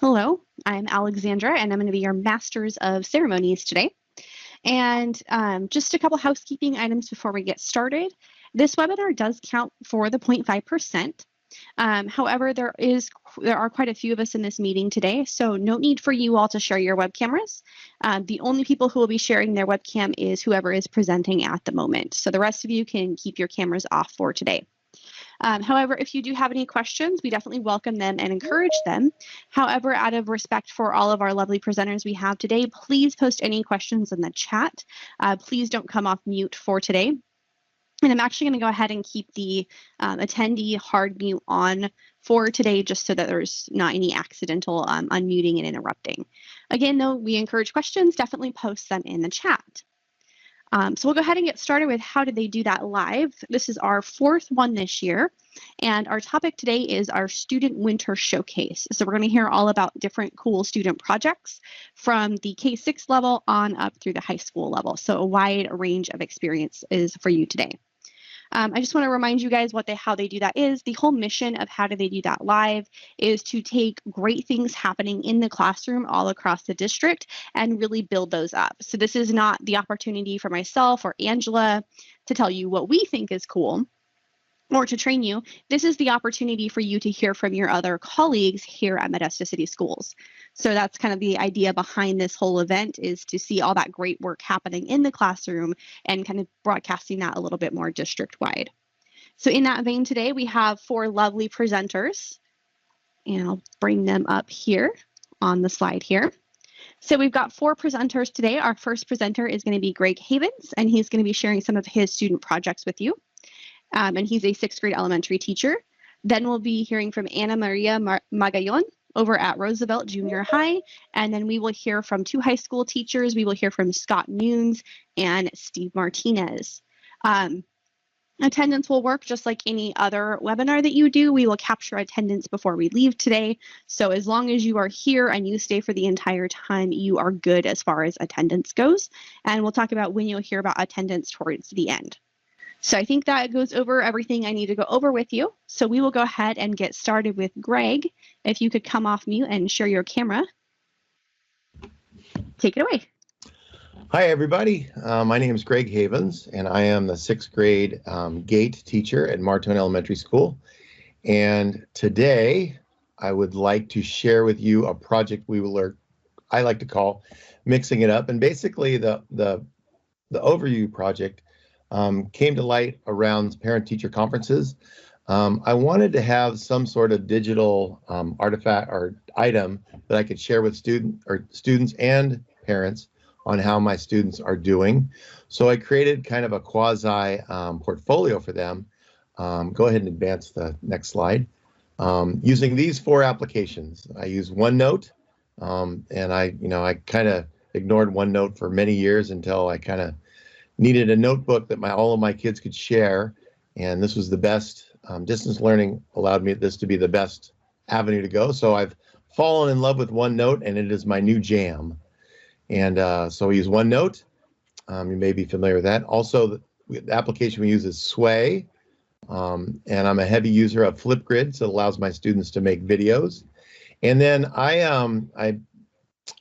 Hello, I'm Alexandra, and I'm going to be your Masters of Ceremonies today. And just a couple housekeeping items before we get started. This webinar does count for the 0.5%. However, there are quite a few of us in this meeting today, so no need for you all to share your web cameras. The only people who will be sharing their webcam is whoever is presenting at the moment. So the rest of you can keep your cameras off for today. However, if you do have any questions, we definitely welcome them and encourage them. However, out of respect for all of our lovely presenters we have today, please post any questions in the chat. Please don't come off mute for today. And I'm actually going to go ahead and keep the attendee hard mute on for today, just so that there's not any accidental unmuting and interrupting. Again, though, we encourage questions. Definitely post them in the chat. So we'll go ahead and get started with how did they do that live. This is our fourth one this year, and our topic today is our Student Winter Showcase. So we're going to hear all about different cool student projects from the K-6 level on up through the high school level. So a wide range of experience is for you today. I just want to remind you guys how they do that is. The whole mission of how do they do that live is to take great things happening in the classroom all across the district and really build those up. So this is not the opportunity for myself or Angela to tell you what we think is cool or to train you. This is the opportunity for you to hear from your other colleagues here at Modesto City Schools. So that's kind of the idea behind this whole event, is to see all that great work happening in the classroom and kind of broadcasting that a little bit more district-wide. So in that vein today, we have 4 lovely presenters, and I'll bring them up here on the slide here. So we've got 4 presenters today. Our first presenter is going to be Greg Havens, and he's going to be sharing some of his student projects with you. And he's a 6th grade elementary teacher. Then we'll be hearing from Ana Maria Magallon over at Roosevelt Junior High. And then we will hear from 2 high school teachers. We will hear from Scott Nunes and Steve Martinez. Attendance will work just like any other webinar that you do. We will capture attendance before we leave today. So as long as you are here and you stay for the entire time, you are good as far as attendance goes. And we'll talk about when you'll hear about attendance towards the end. So I think that goes over everything I need to go over with you. So we will go ahead and get started with Greg. If you could come off mute and share your camera. Take it away. Hi, everybody. My name is Greg Havens, and I am the 6th grade GATE teacher at Martone Elementary School. And today, I would like to share with you a project I like to call Mixing It Up. And basically, the overview project came to light around parent-teacher conferences. I wanted to have some sort of digital artifact or item that I could share with students and parents on how my students are doing. So I created kind of a quasi portfolio for them. Go ahead and advance the next slide. Using these 4 applications, I use OneNote, and I kind of ignored OneNote for many years until I kind of needed a notebook that all of my kids could share, and this was the best. Distance learning allowed me this to be the best avenue to go. So I've fallen in love with OneNote, and it is my new jam. And so we use OneNote. You may be familiar with that. Also, the application we use is Sway, and I'm a heavy user of Flipgrid, so it allows my students to make videos. And then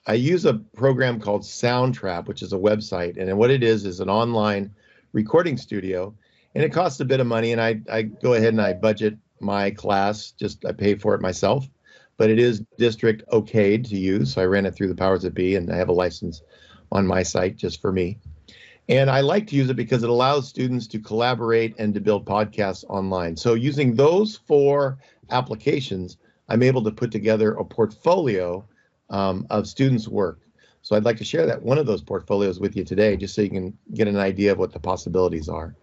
I use a program called Soundtrap, which is a website, and what it is an online recording studio, and it costs a bit of money, and I go ahead and I budget my class, I pay for it myself, but it is district okayed to use, so I ran it through the powers that be, and I have a license on my site just for me. And I like to use it because it allows students to collaborate and to build podcasts online. So using those 4 applications, I'm able to put together a portfolio of students' work. So I'd like to share one of those portfolios with you today, just so you can get an idea of what the possibilities are.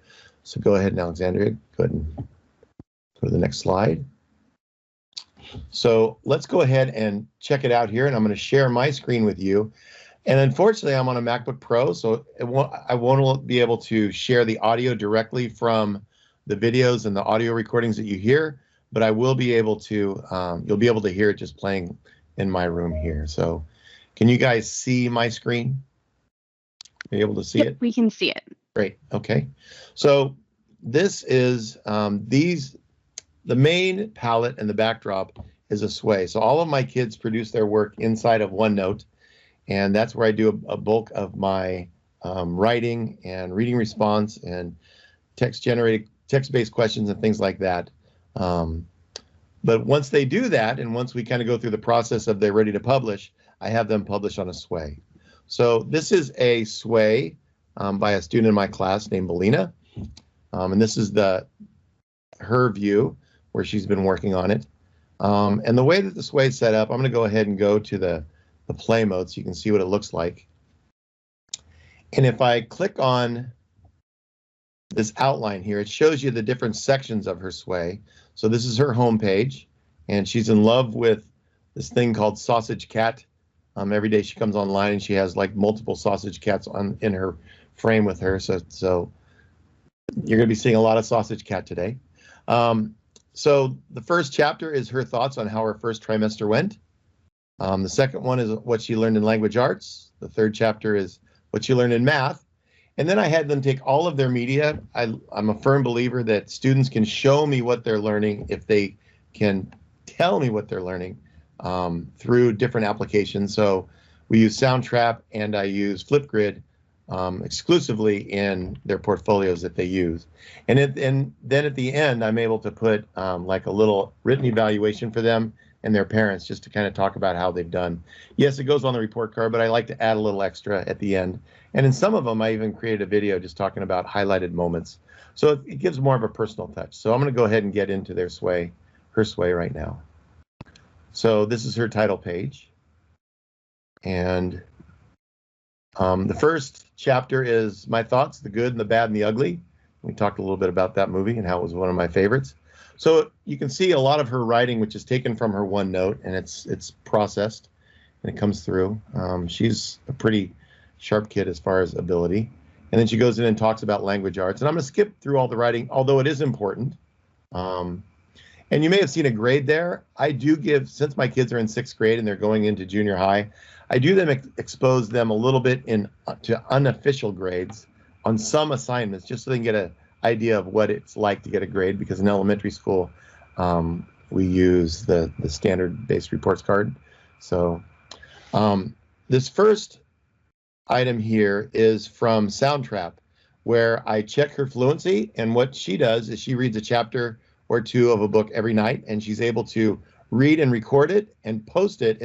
So go ahead, Alexandria, go ahead and go to the next slide. So let's go ahead and check it out here, and I'm going to share my screen with you. And unfortunately, I'm on a MacBook Pro, so I won't be able to share the audio directly from the videos and the audio recordings that you hear, but I will be able to, you'll be able to hear it just playing in my room here. So can you guys see my screen? Are you able to see it? We can see it. Great. Okay. So this is the main palette and the backdrop is a sway. So all of my kids produce their work inside of OneNote, and that's where I do a bulk of my writing and reading response and text-based questions and things like that. But once they do that, and once we kind of go through the process of they're ready to publish, I have them publish on a sway. So this is a sway by a student in my class named Belina, and this is her view where she's been working on it. And the way that the sway is set up, I'm going to go ahead and go to the play mode so you can see what it looks like. And if I click on this outline here, it shows you the different sections of her sway. So this is her home page, and she's in love with this thing called Sausage Cat. Every day she comes online and she has like multiple sausage cats in her frame with her. So you're going to be seeing a lot of Sausage Cat today. So the first chapter is her thoughts on how her first trimester went. The second one is what she learned in language arts. The third chapter is what she learned in math. And then I had them take all of their media. I'm a firm believer that students can show me what they're learning if they can tell me what they're learning through different applications. So we use Soundtrap and I use Flipgrid exclusively in their portfolios that they use. And then at the end, I'm able to put like a little written evaluation for them and their parents just to kind of talk about how they've done. Yes, it goes on the report card, but I like to add a little extra at the end. And in some of them, I even created a video just talking about highlighted moments. So it gives more of a personal touch. So I'm going to go ahead and get into her sway right now. So this is her title page. And the first chapter is my thoughts, the good and the bad and the ugly. We talked a little bit about that movie and how it was one of my favorites. So you can see a lot of her writing, which is taken from her OneNote, and it's processed and it comes through. She's a pretty sharp kid as far as ability. And then she goes in and talks about language arts. And I'm going to skip through all the writing, although it is important. And you may have seen a grade there. I do give, since my kids are in 6th grade and they're going into junior high, I do expose them a little bit to unofficial grades on some assignments, just so they can get an idea of what it's like to get a grade, because in elementary school, we use the standard-based reports card. So this first item here is from Soundtrap, where I check her fluency, and what she does is she reads a chapter or two of a book every night, and she's able to read and record it and post it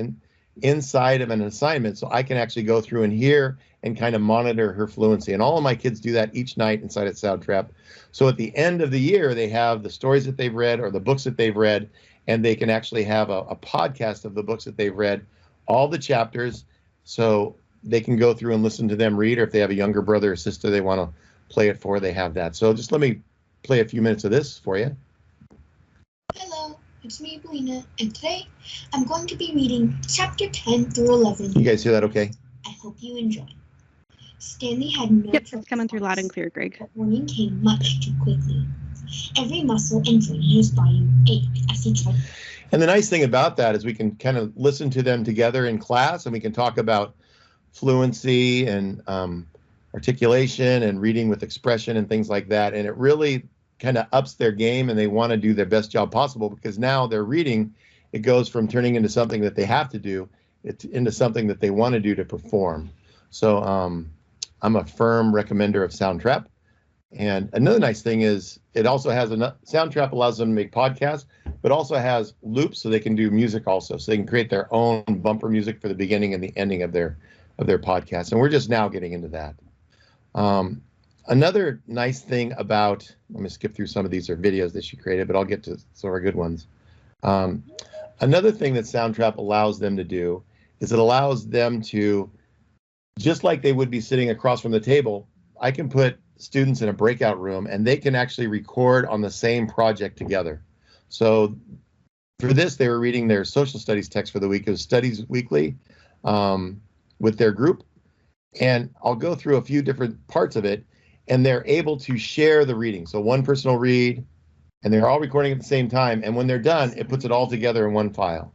inside of an assignment, so I can actually go through and hear and kind of monitor her fluency. And all of my kids do that each night inside of Soundtrap. So at the end of the year, they have the stories that they've read or the books that they've read, and they can actually have a podcast of the books that they've read, all the chapters, so they can go through and listen to them read, or if they have a younger brother or sister they want to play it for, they have that. So just let me play a few minutes of this for you. Hello, it's me, Belina, and today I'm going to be reading chapter 10 through 11. You guys hear that okay? I hope you enjoy. Stanley had no Yep, it's coming through loud and clear, Greg. But morning came much too quickly. Every muscle and joint in his body ached as he tried. And the nice thing about that is we can kind of listen to them together in class, and we can talk about fluency and articulation and reading with expression and things like that. And it really kind of ups their game, and they want to do their best job possible, because now their reading, it goes from turning into something that they have to do into something that they want to do to perform. So I'm a firm recommender of Soundtrap. And another nice thing is it also has Soundtrap allows them to make podcasts, but also has loops, so they can do music also. So they can create their own bumper music for the beginning and the ending of their podcast. And we're just now getting into that. Another nice thing about, let me skip through some of these are videos that she created, but I'll get to some of our good ones. Another thing that Soundtrap allows them to do is it allows them to, just like they would be sitting across from the table, I can put students in a breakout room and they can actually record on the same project together. So for this, they were reading their social studies text for the week. It was Studies Weekly with their group. And I'll go through a few different parts of it, and they're able to share the reading. So one person will read, and they're all recording at the same time. And when they're done, it puts it all together in one file.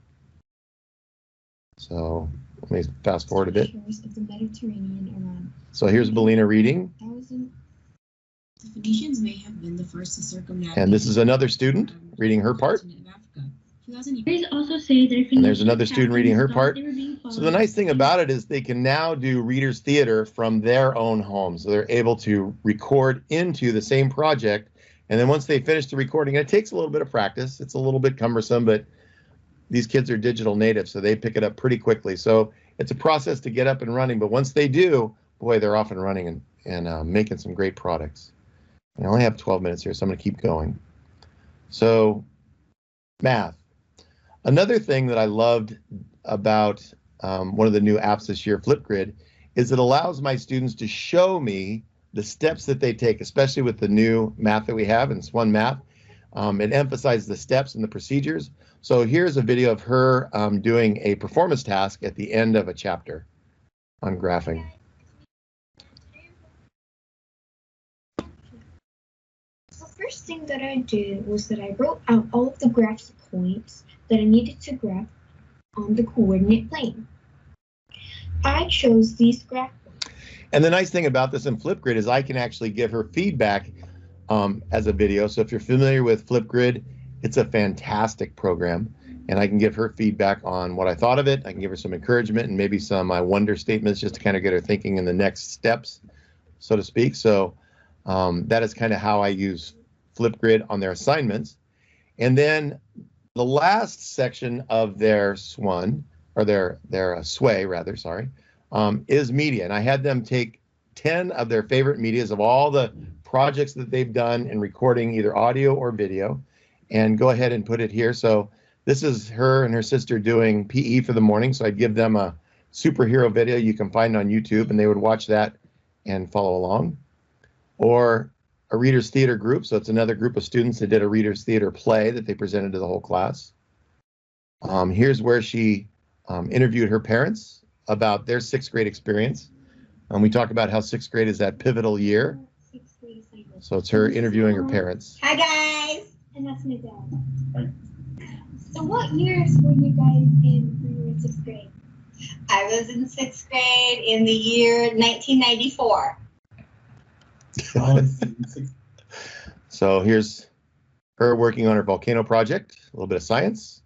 So let me fast forward a bit. Of the Mediterranean around. So here's Belina reading. The Phoenicians may have been the first to circumnavigate. And this is another student reading her part. Africa. also say that and there's another student reading her part. So the nice thing about it is they can now do readers theater from their own home. So they're able to record into the same project. And then once they finish the recording, and it takes a little bit of practice. It's a little bit cumbersome, but these kids are digital natives, so they pick it up pretty quickly. So it's a process to get up and running. But once they do, boy, they're off and running and making some great products. And I only have 12 minutes here, so I'm going to keep going. So math. Another thing that I loved about one of the new apps this year, Flipgrid, is it allows my students to show me the steps that they take, especially with the new math that we have, and it's one math. It emphasizes the steps and the procedures. So here's a video of her doing a performance task at the end of a chapter on graphing. The first thing that I did was that I wrote out all of the graph points that I needed to graph on the coordinate plane. I chose these graph points. And the nice thing about this in Flipgrid is I can actually give her feedback as a video. So if you're familiar with Flipgrid, it's a fantastic program, and I can give her feedback on what I thought of it. I can give her some encouragement and maybe some I wonder statements just to kind of get her thinking in the next steps, so to speak. So that is kind of how I use Flipgrid on their assignments. And then the last section of their SWAY, rather, sorry, is media. And I had them take 10 of their favorite medias of all the projects that they've done in recording either audio or video, and go ahead and put it here. So this is her and her sister doing PE for the morning. So I'd give them a superhero video you can find on YouTube, and they would watch that and follow along. Or a readers theater group. So it's another group of students that did a readers theater play that they presented to the whole class. Here's where she interviewed her parents about their sixth grade experience. We talked about how sixth grade is that pivotal year. So it's her interviewing her parents. Hi guys, and that's my dad. Hi. So what years were you guys in when you were in sixth grade? I was in sixth grade in the year 1994. So here's her working on her volcano project, a little bit of science.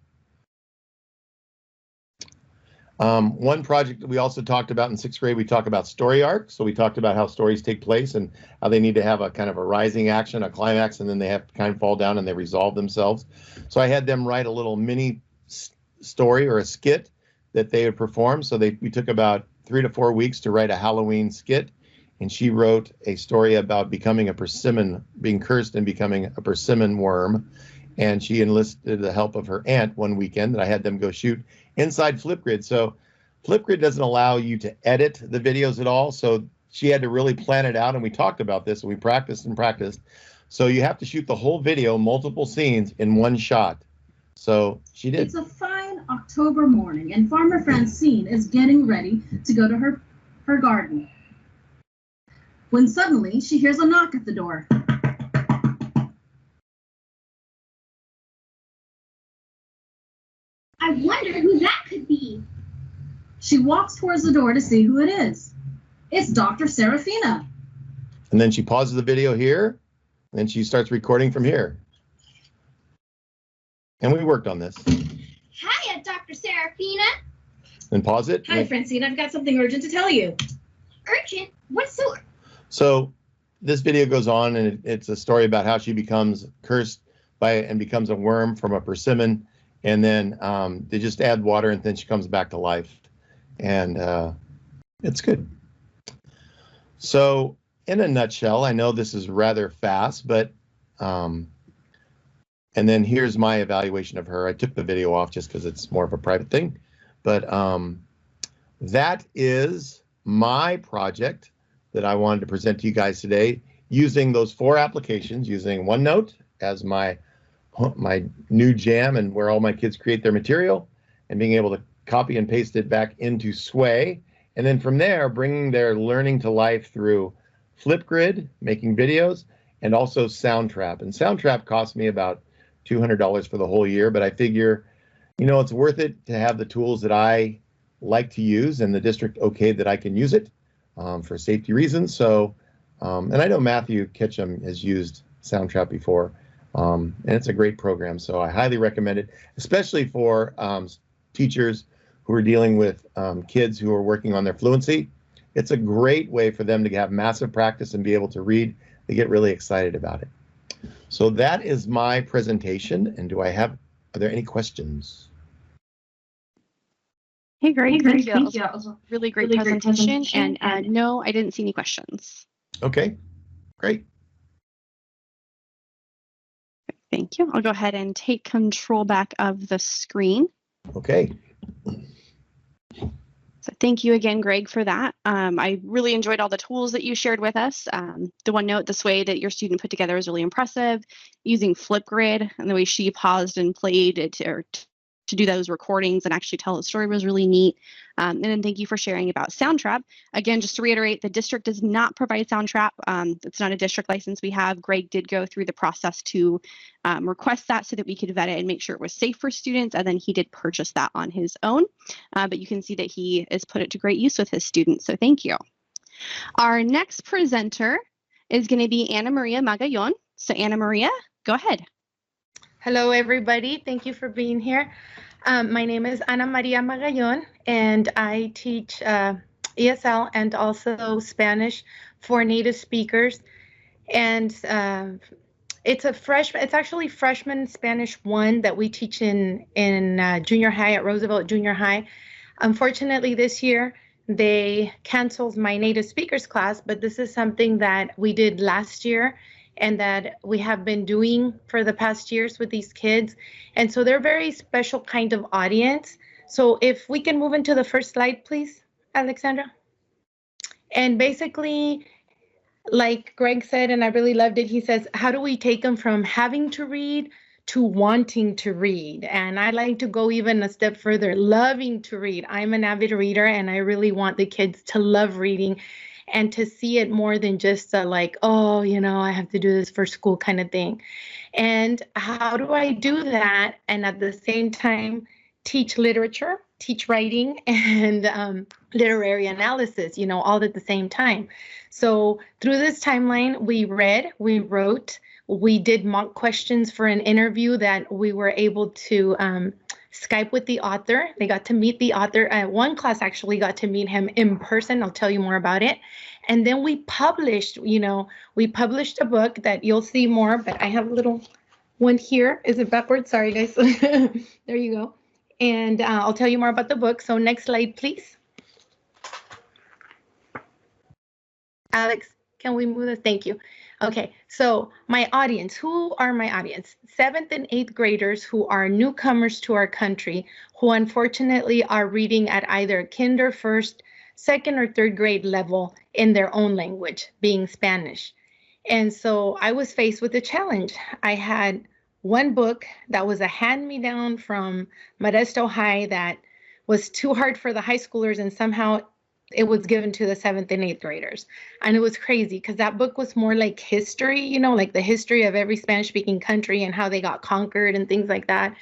One project that we also talked about in sixth grade, we talked about story arcs. So we talked about how stories take place and how they need to have a kind of a rising action, a climax, and then they have to kind of fall down and they resolve themselves. So I had them write a little mini story or a skit that they would perform. So we took about 3 to 4 weeks to write a Halloween skit. And she wrote a story about becoming a persimmon, being cursed and becoming a persimmon worm. And she enlisted the help of her aunt one weekend that I had them go shoot inside Flipgrid. So Flipgrid doesn't allow you to edit the videos at all. So she had to really plan it out. And we talked about this and we practiced and practiced. So you have to shoot the whole video, multiple scenes in one shot. So she did. It's a fine October morning and Farmer Francine is getting ready to go to her garden, when suddenly she hears a knock at the door. I wonder who that could be. She walks towards the door to see who it is. It's Dr. Serafina. And then she pauses the video here, and then she starts recording from here. And we worked on this. Hiya, Dr. Serafina. Then pause it. Hi, Francine. I've got something urgent to tell you. Urgent? What's so... So this video goes on, and it's a story about how she becomes cursed by it and becomes a worm from a persimmon. And then they just add water, and then she comes back to life. And it's good. So in a nutshell, I know this is rather fast, but and then here's my evaluation of her. I took the video off just because it's more of a private thing. But that is my project that I wanted to present to you guys today, using those 4 applications, using OneNote as my new jam and where all my kids create their material, and being able to copy and paste it back into Sway. And then from there, bringing their learning to life through Flipgrid, making videos, and also Soundtrap. And Soundtrap cost me about $200 for the whole year, but I figure, you know, it's worth it to have the tools that I like to use and the district okayed that I can use it for safety reasons. So, and I know Matthew Ketchum has used Soundtrap before. And it's a great program, so I highly recommend it, especially for teachers who are dealing with kids who are working on their fluency. It's a great way for them to have massive practice and be able to read. They get really excited about it. So that is my presentation. And are there any questions? Hey, Greg, thank you. Thank you. That was a really great presentation. And no, I didn't see any questions. Okay, great. Thank you. I'll go ahead and take control back of the screen. Okay. So thank you again, Greg, for that. I really enjoyed all the tools that you shared with us. The OneNote, this way that your student put together is really impressive. Using Flipgrid and the way she paused and played it to do those recordings and actually tell the story was really neat. And then thank you for sharing about Soundtrap. Again, just to reiterate, the district does not provide Soundtrap. It's not a district license we have. Greg did go through the process to request that so that we could vet it and make sure it was safe for students. And then he did purchase that on his own. But you can see that he has put it to great use with his students. So thank you. Our next presenter is going to be Ana Maria Magallon. So Ana Maria, go ahead. Hello, everybody. Thank you for being here. My name is Ana Maria Magallon, and I teach ESL and also Spanish for native speakers. And it's actually freshman Spanish 1 that we teach in junior high at Roosevelt Junior High. Unfortunately, this year they canceled my native speakers class, but this is something that we did last year and that we have been doing for the past years with these kids. And so they're a very special kind of audience. So if we can move into the first slide, please, Alexandra. And basically, like Greg said, and I really loved it, he says, how do we take them from having to read to wanting to read? And I like to go even a step further, loving to read. I'm an avid reader, and I really want the kids to love reading and to see it more than just like, oh, I have to do this for school kind of thing. And how do I do that and at the same time teach literature, teach writing, and literary analysis, all at the same time? So through this timeline, we read, we wrote, we did mock questions for an interview that we were able to Skype with the author. They got to meet the author. One class actually got to meet him in person. I'll tell you more about it. And then we published, a book that you'll see more, but I have a little one here. Is it backwards? Sorry, guys. There you go. And I'll tell you more about the book. So next slide, please. Alex, can we move this? Thank you. Okay, so my audience, who are my audience? 7th and 8th graders who are newcomers to our country, who unfortunately are reading at either kinder, first, second, or third grade level in their own language, being Spanish. And so I was faced with a challenge. I had one book that was a hand-me-down from Modesto High that was too hard for the high schoolers, and somehow it was given to the 7th and 8th graders. And it was crazy because that book was more like history, like the history of every Spanish-speaking country and how they got conquered and things like that,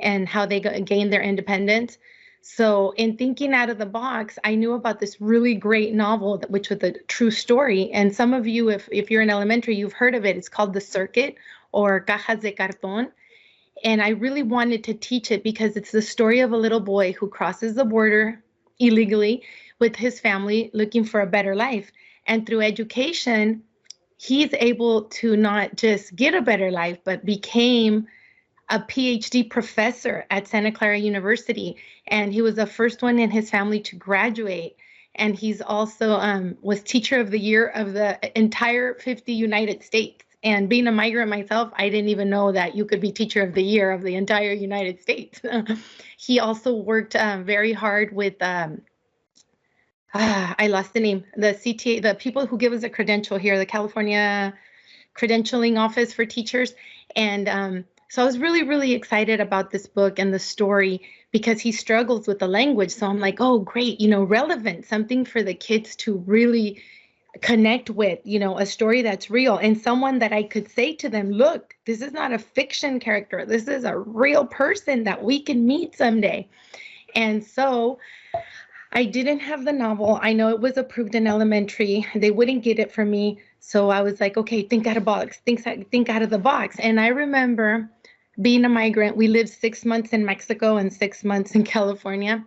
and how they gained their independence. So in thinking out of the box, I knew about this really great novel, which was a true story. And some of you, if you're in elementary, you've heard of it. It's called The Circuit, or Cajas de Cartón. And I really wanted to teach it because it's the story of a little boy who crosses the border illegally with his family looking for a better life. And through education, he's able to not just get a better life, but became a PhD professor at Santa Clara University. And he was the first one in his family to graduate. And he's also was Teacher of the Year of the entire 50 United States. And being a migrant myself, I didn't even know that you could be Teacher of the Year of the entire United States. He also worked very hard with I lost the name, the CTA, the people who give us a credential here, the California Credentialing Office for Teachers. And so I was really, really excited about this book and the story because he struggles with the language. So I'm like, oh, great, relevant, something for the kids to really connect with, a story that's real and someone that I could say to them, look, this is not a fiction character. This is a real person that we can meet someday. And so I didn't have the novel. I know it was approved in elementary. They wouldn't get it from me. So I was like, okay, think out of box, think out of the box. And I remember being a migrant. We lived 6 months in Mexico and 6 months in California.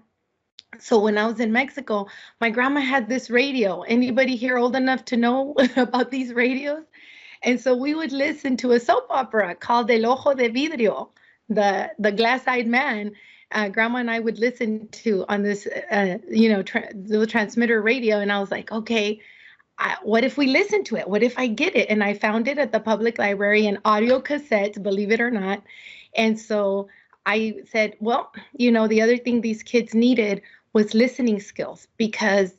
So when I was in Mexico, my grandma had this radio. Anybody here old enough to know about these radios? And so we would listen to a soap opera called El Ojo de Vidrio, the glass-eyed man. Grandma and I would listen to on this, the transmitter radio. And I was like, okay, what if we listen to it? What if I get it? And I found it at the public library in audio cassettes, believe it or not. And so I said, well, the other thing these kids needed was listening skills, because,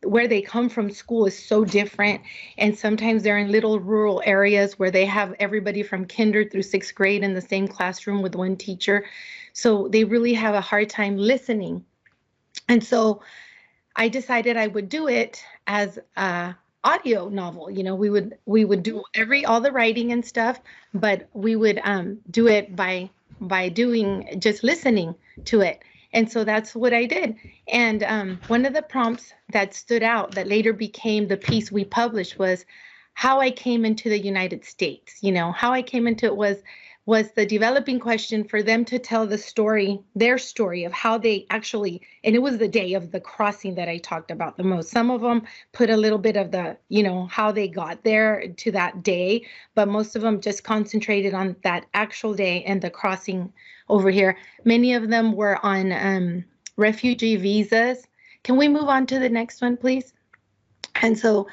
where they come from, school is so different. And sometimes they're in little rural areas where they have everybody from kinder through 6th grade in the same classroom with one teacher. So they really have a hard time listening. And so I decided I would do it as a audio novel. We would do all the writing and stuff, but we would do it by doing just listening to it. And so that's what I did. And one of the prompts that stood out that later became the piece we published was how I came into the United States. How I came into it was the developing question for them to tell their story of how they actually, and it was the day of the crossing that I talked about the most. Some of them put a little bit of the, how they got there to that day, but most of them just concentrated on that actual day and the crossing over here. Many of them were on refugee visas. Can we move on to the next one, please? And so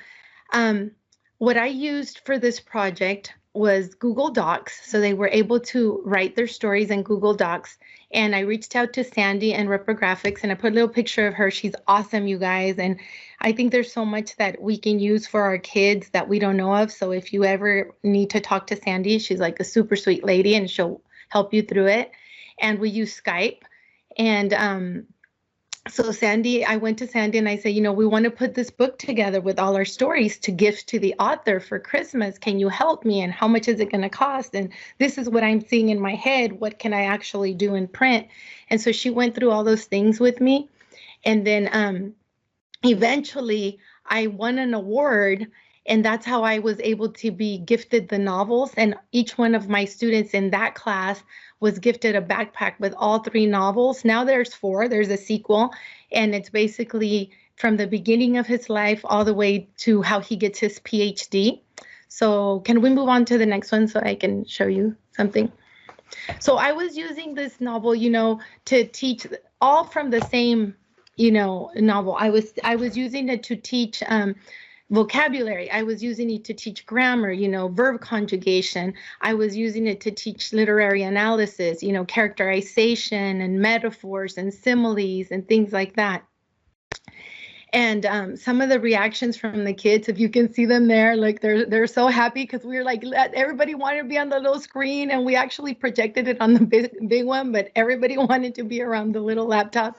what I used for this project was Google Docs. So they were able to write their stories in Google Docs. And I reached out to Sandy and Reprographics, and I put a little picture of her. She's awesome, you guys. And I think there's so much that we can use for our kids that we don't know of. So if you ever need to talk to Sandy, she's like a super sweet lady, and she'll help you through it. And we use Skype. And so I went to Sandy and I said, we want to put this book together with all our stories to gift to the author for Christmas. Can you help me? And how much is it going to cost? And this is what I'm seeing in my head. What can I actually do in print? And so she went through all those things with me. And then eventually I won an award. And that's how I was able to be gifted the novels. And each one of my students in that class was gifted a backpack with all 3 novels. Now there's 4. There's a sequel. And it's basically from the beginning of his life all the way to how he gets his PhD. So can we move on to the next one so I can show you something? So I was using this novel, to teach all from the same, novel. I was using it to teach vocabulary. I was using it to teach grammar, verb conjugation. I was using it to teach literary analysis, characterization and metaphors and similes and things like that. And some of the reactions from the kids, if you can see them there, like they're so happy because we were like, everybody wanted to be on the little screen, and we actually projected it on the big one, but everybody wanted to be around the little laptop.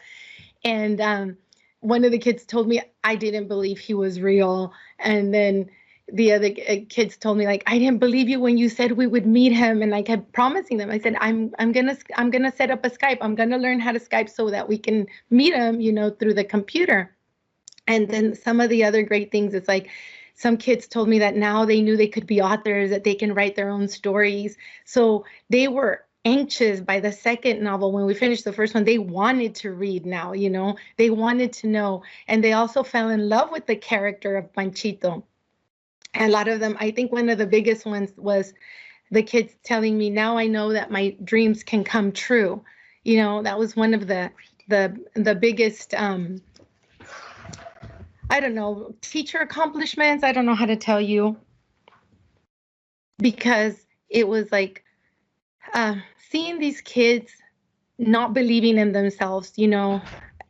And one of the kids told me I didn't believe he was real. And then the other kids told me, like, I didn't believe you when you said we would meet him. And I kept promising them. I said, I'm gonna set up a Skype. I'm gonna learn how to Skype so that we can meet him, through the computer. And then some of the other great things, it's like some kids told me that now they knew they could be authors, that they can write their own stories. So they were anxious by the second novel. When we finished the first one, they wanted to read now, they wanted to know. And they also fell in love with the character of Panchito. And a lot of them, I think one of the biggest ones was the kids telling me, now I know that my dreams can come true. That was one of the biggest, I don't know, teacher accomplishments. I don't know how to tell you, because it was like, seeing these kids not believing in themselves,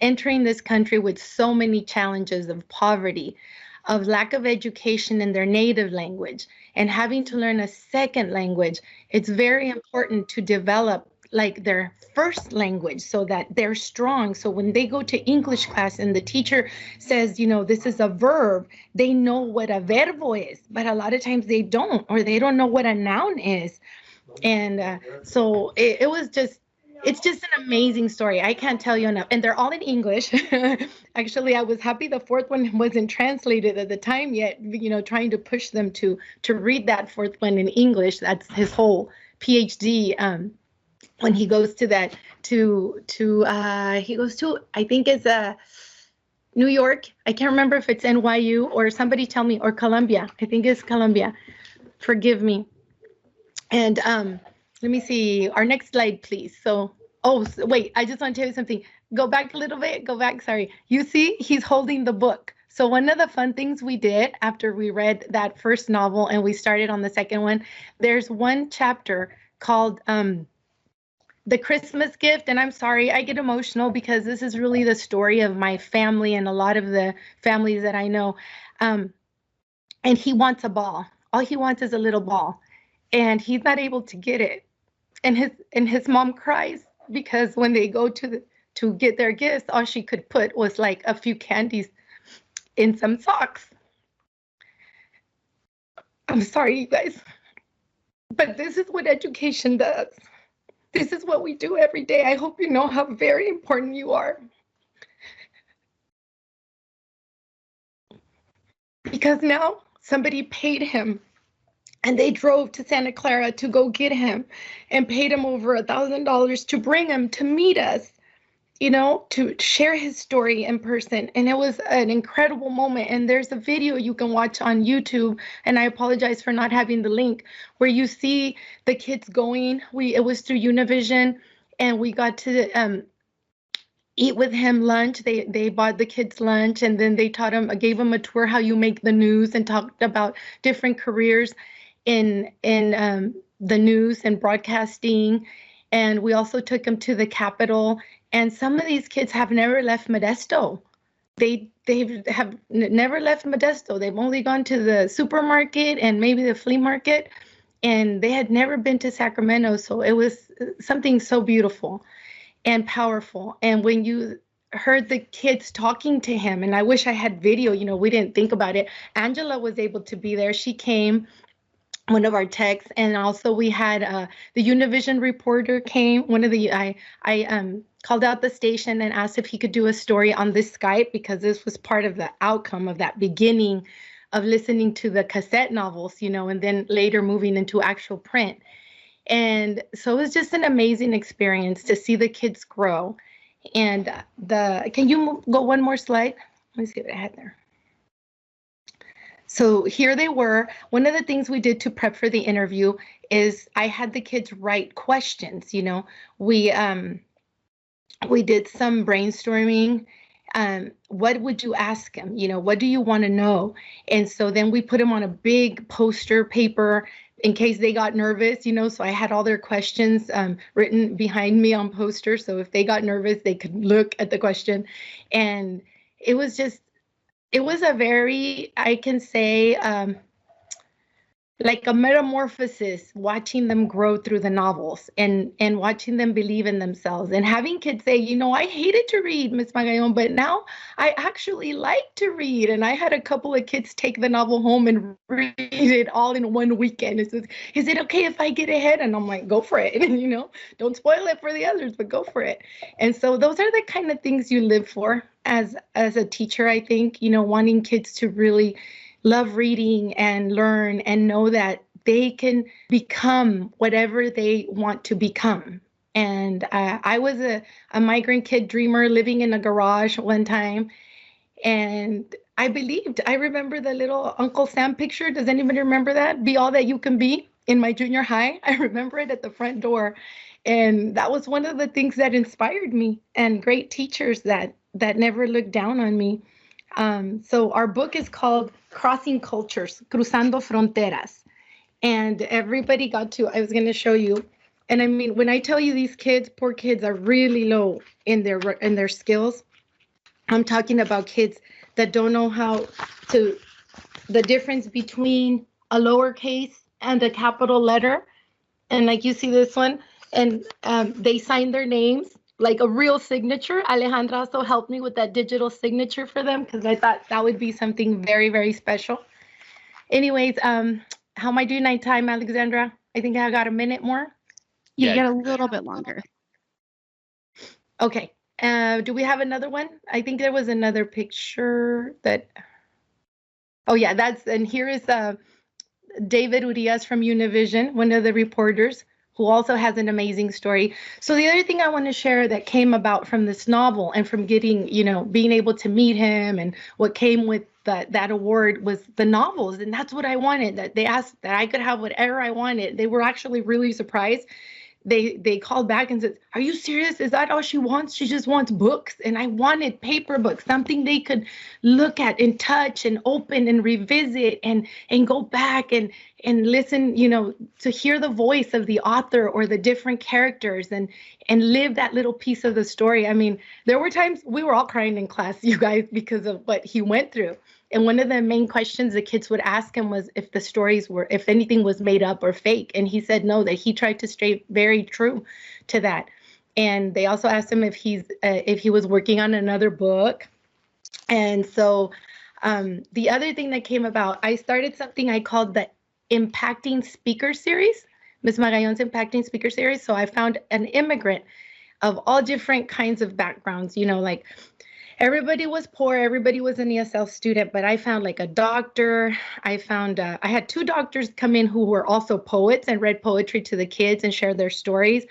entering this country with so many challenges of poverty, of lack of education in their native language, and having to learn a second language. It's very important to develop like their first language so that they're strong. So when they go to English class and the teacher says, this is a verb, they know what a verbo is, but a lot of times they don't, or they don't know what a noun is. And so it was just It's just an amazing story. I can't tell you enough. And they're all in English. Actually, I was happy the fourth one wasn't translated at the time yet, trying to push them to read that fourth one in English. That's his whole PhD. When he goes to that, he goes to, I think it's New York. I can't remember if it's NYU or somebody tell me, or Columbia. I think it's Columbia. Forgive me. And let me see. Our next slide, please. So wait, I just want to tell you something. Go back a little bit. Go back. Sorry. You see, he's holding the book. So one of the fun things we did after we read that first novel and we started on the second one, there's one chapter called The Christmas Gift. And I'm sorry, I get emotional because this is really the story of my family and a lot of the families that I know. And he wants a ball. All he wants is a little ball. And he's not able to get it. And his mom cries because when they go to get their gifts, all she could put was like a few candies in some socks. I'm sorry, you guys. But this is what education does. This is what we do every day. I hope you know how very important you are. Because now somebody paid him and they drove to Santa Clara to go get him and paid him over $1,000 to bring him to meet us, to share his story in person. And it was an incredible moment. And there's a video you can watch on YouTube, and I apologize for not having the link, where you see the kids going. It was through Univision, and we got to eat with him lunch. They bought the kids lunch, and then they gave him a tour how you make the news, and talked about different careers in the news and broadcasting. And we also took him to the Capitol. And some of these kids have never left Modesto. They have never left Modesto. They've only gone to the supermarket and maybe the flea market, and they had never been to Sacramento. So it was something so beautiful and powerful. And when you heard the kids talking to him, and I wish I had video, we didn't think about it. Angela was able to be there. She came, one of our techs, and also we had the Univision reporter came. I called out the station and asked if he could do a story on this Skype, because this was part of the outcome of that beginning of listening to the cassette novels, and then later moving into actual print. And so it was just an amazing experience to see the kids grow. And can you go one more slide? Let me see what I had there. So here they were. One of the things we did to prep for the interview is I had the kids write questions. We did some brainstorming. What would you ask them? What do you want to know? And so then we put them on a big poster paper in case they got nervous, so I had all their questions written behind me on posters. So if they got nervous, they could look at the question. And it was a very, I can say, like a metamorphosis, watching them grow through the novels and watching them believe in themselves, and having kids say, I hated to read, Miss Magallon, but now I actually like to read. And I had a couple of kids take the novel home and read it all in one weekend. It says, is it okay if I get ahead? And I'm like, go for it. And, don't spoil it for the others, but go for it. And so those are the kind of things you live for as a teacher, I think, wanting kids to really love reading and learn and know that they can become whatever they want to become. And I was a migrant kid dreamer living in a garage one time, and I remember the little Uncle Sam picture. Does anybody remember that? Be all that you can be, in my junior high. I remember it at the front door. And that was one of the things that inspired me, and great teachers that never looked down on me. So our book is called Crossing Cultures, Cruzando Fronteras. And everybody I was going to show you. And I mean, when I tell you these kids, poor kids, are really low in their skills, I'm talking about kids that don't know the difference between a lowercase and a capital letter. And like you see this one, and they sign their names like a real signature. Alejandra also helped me with that digital signature for them, because I thought that would be something very, very special. Anyways, how am I doing on time, Alexandra? I think I got a minute more. You get a little bit longer. Okay. Do we have another one? I think there was another picture that. Oh yeah, and here is David Urias from Univision, one of the reporters, who also has an amazing story. So the other thing I want to share that came about from this novel and from getting, being able to meet him, and what came with that award was the novels. And that's what I wanted, that they asked that I could have whatever I wanted. They were actually really surprised. They called back and said, "Are you serious? Is that all she wants? She just wants books." And I wanted paper books, something they could look at and touch and open and revisit and go back and listen, to hear the voice of the author or the different characters and live that little piece of the story. I mean, there were times we were all crying in class, you guys, because of what he went through. And one of the main questions the kids would ask him was if anything was made up or fake. And he said no, that he tried to stay very true to that. And they also asked him if he was working on another book. And so the other thing that came about, I started something I called the Impacting Speaker Series, Ms. Magallon's Impacting Speaker Series. So I found an immigrant of all different kinds of backgrounds, like everybody was poor, everybody was an ESL student, but I found like a doctor. I had 2 doctors come in who were also poets and read poetry to the kids and shared their stories.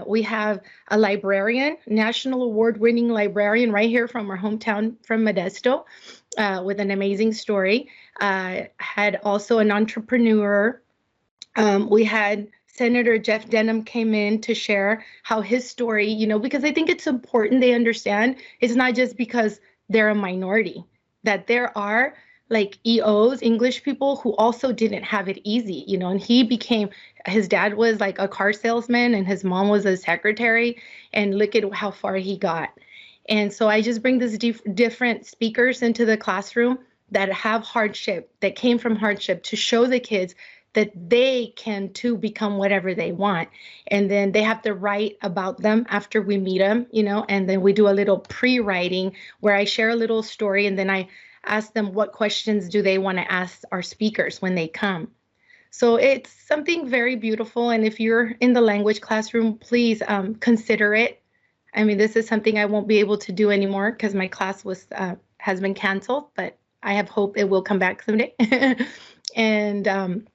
We have a librarian, national award-winning librarian right here from our hometown, from Modesto, with an amazing story. Had also an entrepreneur. We had Senator Jeff Denham came in to share how his story, because I think it's important they understand it's not just because they're a minority, that there are like EOs, English people, who also didn't have it easy, and his dad was like a car salesman and his mom was a secretary, and look at how far he got. And so I just bring these different speakers into the classroom that have hardship, that came from hardship, to show the kids that they can too become whatever they want. And then they have to write about them after we meet them, and then we do a little pre-writing where I share a little story, and then I ask them what questions do they want to ask our speakers when they come. So it's something very beautiful. And if you're in the language classroom, please consider it. I mean, this is something I won't be able to do anymore because my class has been canceled, but I have hope it will come back someday. And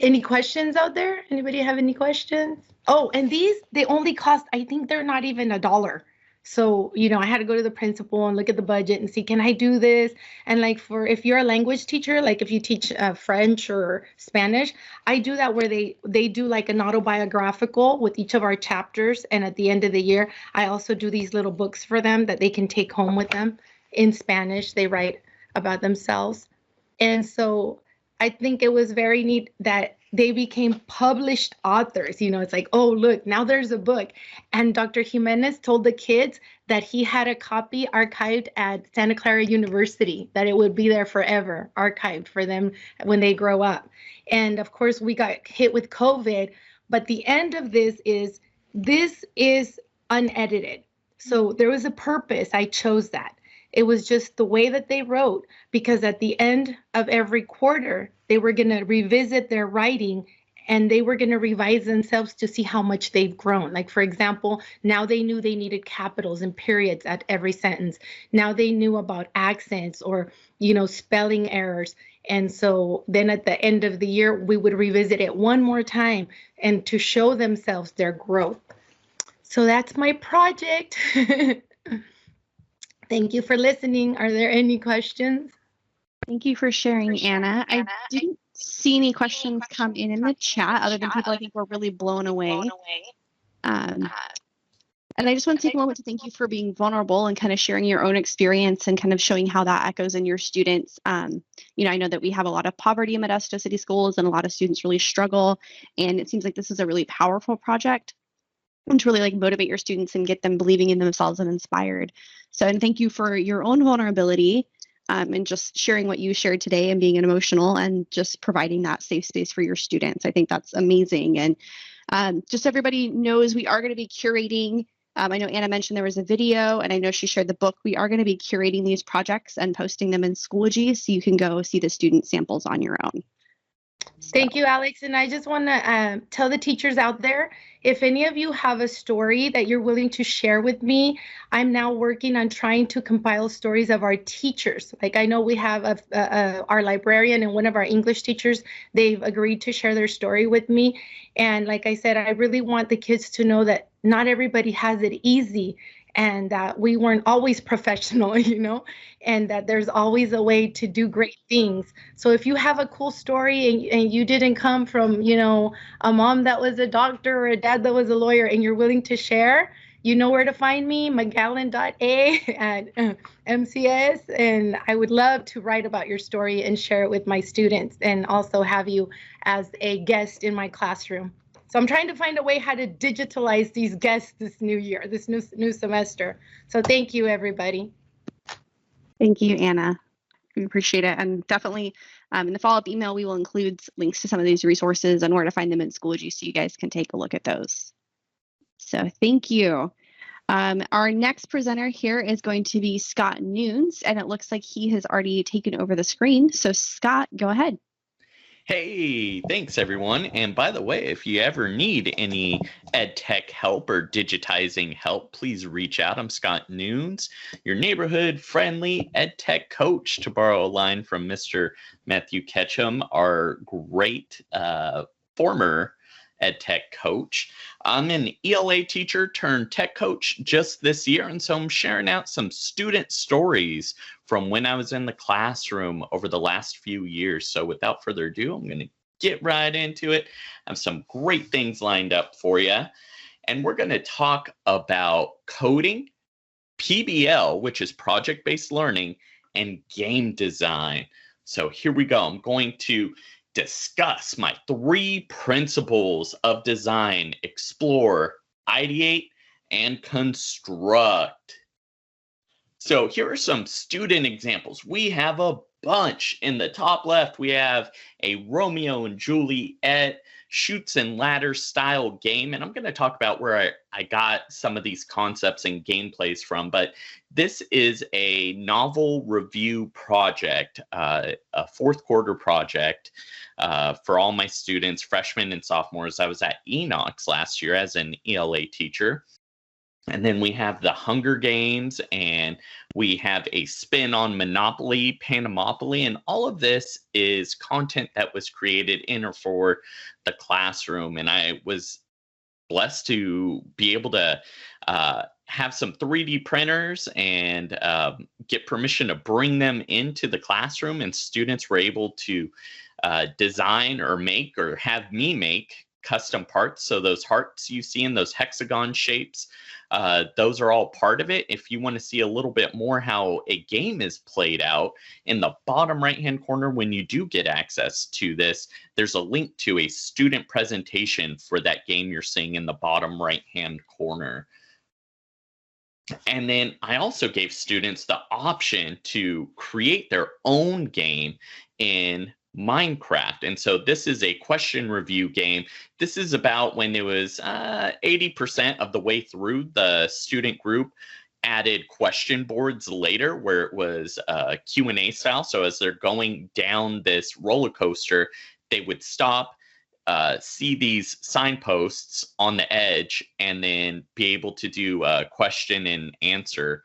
any questions out there? Anybody have any questions? Oh, and they only cost, I think they're not even $1. So, I had to go to the principal and look at the budget and see, can I do this? And like if you're a language teacher, like if you teach French or Spanish, I do that where they do like an autobiographical with each of our chapters. And at the end of the year, I also do these little books for them that they can take home with them in Spanish. They write about themselves. And so I think it was very neat that they became published authors. It's like, oh, look, now there's a book. And Dr. Jimenez told the kids that he had a copy archived at Santa Clara University, that it would be there forever, archived for them when they grow up. And of course, we got hit with COVID, but the end of this is unedited. So there was a purpose. I chose that. It was just the way that they wrote, because at the end of every quarter, they were going to revisit their writing and they were going to revise themselves to see how much they've grown. Like, for example, now they knew they needed capitals and periods at every sentence. Now they knew about accents or, spelling errors. And so then at the end of the year, we would revisit it one more time and to show themselves their growth. So that's my project. Thank you for listening. Are there any questions? Thank you for sharing, Anna. I didn't see any questions come in the chat other than people I think were really blown away. And I just want to take a moment to thank you for being vulnerable and kind of sharing your own experience and kind of showing how that echoes in your students. I know that we have a lot of poverty in Modesto City Schools and a lot of students really struggle. And it seems like this is a really powerful project and to really motivate your students and get them believing in themselves and inspired. So, and thank you for your own vulnerability and just sharing what you shared today and being emotional and just providing that safe space for your students. I think that's amazing. And just so everybody knows, we are going to be curating. I know Anna mentioned there was a video, and I know she shared the book. We are going to be curating these projects and posting them in Schoology, so you can go see the student samples on your own. Thank you, Alex. And I just want to tell the teachers out there, if any of you have a story that you're willing to share with me, I'm now working on trying to compile stories of our teachers. Like I know we have our librarian and one of our English teachers, they've agreed to share their story with me. And like I said, I really want the kids to know that not everybody has it easy, and that we weren't always professional, and that there's always a way to do great things. So if you have a cool story and you didn't come from, a mom that was a doctor or a dad that was a lawyer, and you're willing to share, you know where to find me, Magallon.a at MCS. And I would love to write about your story and share it with my students, and also have you as a guest in my classroom. So I'm trying to find a way how to digitalize these guests this new year, this new semester. So thank you, everybody. Thank you, Anna. We appreciate it. And definitely in the follow-up email, we will include links to some of these resources and where to find them in Schoology, so you guys can take a look at those. So thank you. Our next presenter here is going to be Scott Nunes, and it looks like he has already taken over the screen. So Scott, go ahead. Hey, thanks everyone. And by the way, if you ever need any ed tech help or digitizing help, please reach out. I'm Scott Nunes, your neighborhood friendly ed tech coach, to borrow a line from Mr. Matthew Ketchum, our great former ed tech coach. I'm an ELA teacher turned tech coach just this year, and so I'm sharing out some student stories from when I was in the classroom over the last few years. So without further ado, I'm going to get right into it. I have some great things lined up for you, and we're going to talk about coding, PBL, which is project-based learning, and game design. So here we go. I'm going to discuss my 3 principles of design: explore, ideate, and construct. So here are some student examples. We have a bunch. In the top left, we have a Romeo and Juliet shoots and ladders style game. And I'm going to talk about where I got some of these concepts and gameplays from. But this is a novel review project, a 4th quarter project for all my students, freshmen and sophomores. I was at Enox last year as an ELA teacher. And then we have the Hunger Games, and we have a spin on Monopoly, Panamopoly, and all of this is content that was created in or for the classroom. And I was blessed to be able to have some 3D printers and get permission to bring them into the classroom, and students were able to design or make or have me make custom parts. So those hearts you see in those hexagon shapes, those are all part of it. If you want to see a little bit more how a game is played out, in the bottom right hand corner, when you do get access to this, there's a link to a student presentation for that game you're seeing in the bottom right hand corner. And then I also gave students the option to create their own game in Minecraft. And so this is a question review game. This is about when it was 80% of the way through, the student group added question boards later where it was Q&A style. So as they're going down this roller coaster, they would stop, see these signposts on the edge, and then be able to do a question and answer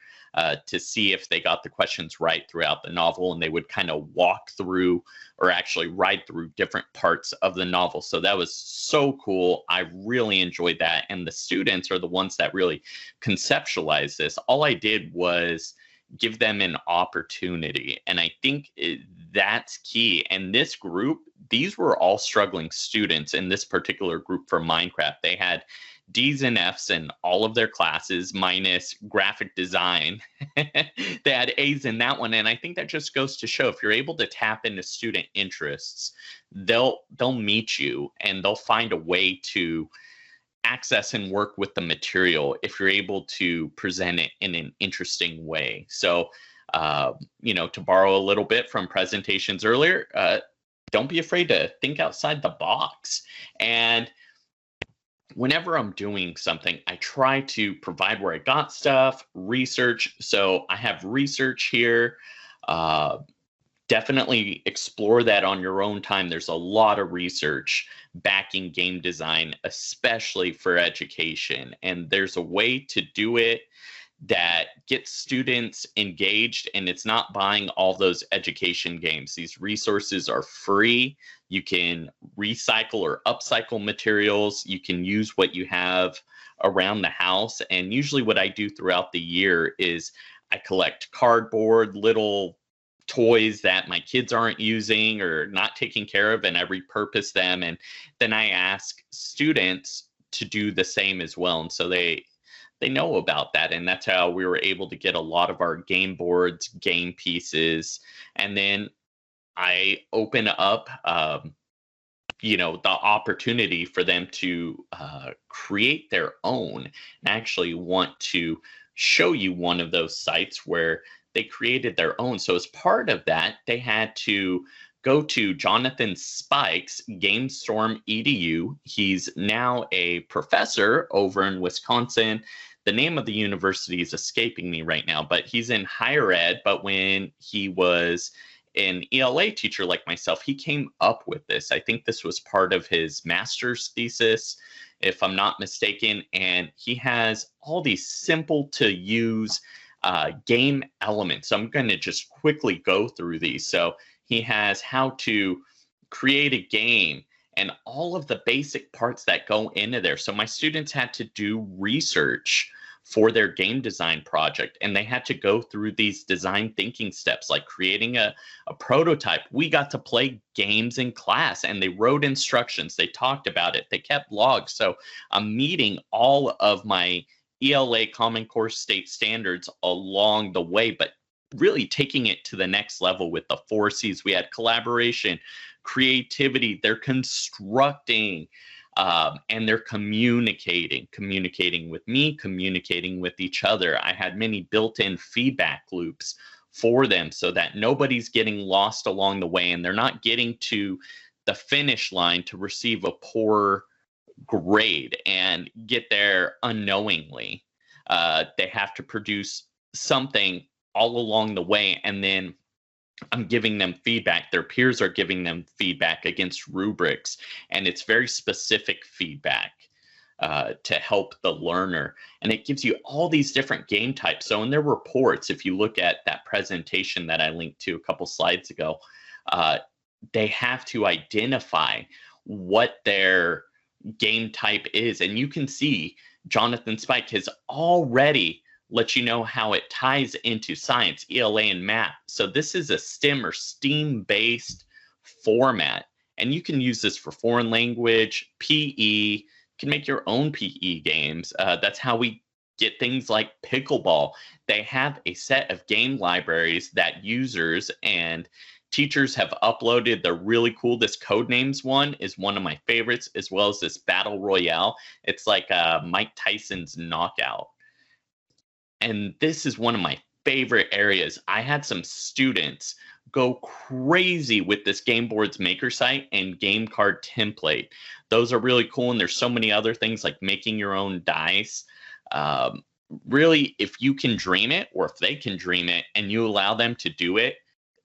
to see if they got the questions right throughout the novel. And they would kind of walk through, or actually ride through, different parts of the novel. So that was so cool. I really enjoyed that. And the students are the ones that really conceptualized this. All I did was give them an opportunity. And I think that's key. And this group, these were all struggling students in this particular group for Minecraft. They had D's and F's in all of their classes, minus graphic design. They had A's in that one. And I think that just goes to show, if you're able to tap into student interests, they'll meet you and they'll find a way to access and work with the material if you're able to present it in an interesting way. So, to borrow a little bit from presentations earlier, don't be afraid to think outside the box. And whenever I'm doing something, I try to provide where I got stuff, research. So I have research here, definitely explore that on your own time. There's a lot of research backing game design, especially for education. And there's a way to do it that gets students engaged, and it's not buying all those education games. These resources are free. You can recycle or upcycle materials. You can use what you have around the house. And usually what I do throughout the year is I collect cardboard, little toys that my kids aren't using or not taking care of, and I repurpose them. And then I ask students to do the same as well. And so they know about that. And that's how we were able to get a lot of our game boards, game pieces. And then I open up, the opportunity for them to create their own. And I actually want to show you one of those sites where they created their own. So as part of that, they had to go to Jonathan Spike's GameStorm EDU. He's now a professor over in Wisconsin. The name of the university is escaping me right now, but he's in higher ed. But when he was an ELA teacher like myself, he came up with this. I think this was part of his master's thesis, if I'm not mistaken. And he has all these simple to use game elements. So I'm going to just quickly go through these. So he has how to create a game and all of the basic parts that go into there. So my students had to do research for their game design project, and they had to go through these design thinking steps, like creating a prototype. We got to play games in class, and they wrote instructions. They talked about it. They kept logs. So I'm meeting all of my ELA Common Core state standards along the way, but really taking it to the next level with the 4 C's. We had collaboration, creativity, they're constructing, and they're communicating with me, communicating with each other. I had many built-in feedback loops for them so that nobody's getting lost along the way, and they're not getting to the finish line to receive a poor grade and get there unknowingly. They have to produce something all along the way, and then I'm giving them feedback. Their peers are giving them feedback against rubrics, and it's very specific feedback to help the learner. And it gives you all these different game types. So in their reports, if you look at that presentation that I linked to a couple slides ago, they have to identify what their game type is. And you can see Jonathan Spike has already let you know how it ties into science, ELA, and math. So this is a STEM or STEAM-based format, and you can use this for foreign language, PE. You can make your own PE games. That's how we get things like pickleball. They have a set of game libraries that users and teachers have uploaded. They're really cool. This Codenames one is one of my favorites, as well as this Battle Royale. It's like Mike Tyson's Knockout. And this is one of my favorite areas. I had some students go crazy with this Game Boards Maker site and game card template. Those are really cool. And there's so many other things like making your own dice. Really, if you can dream it, or if they can dream it and you allow them to do it,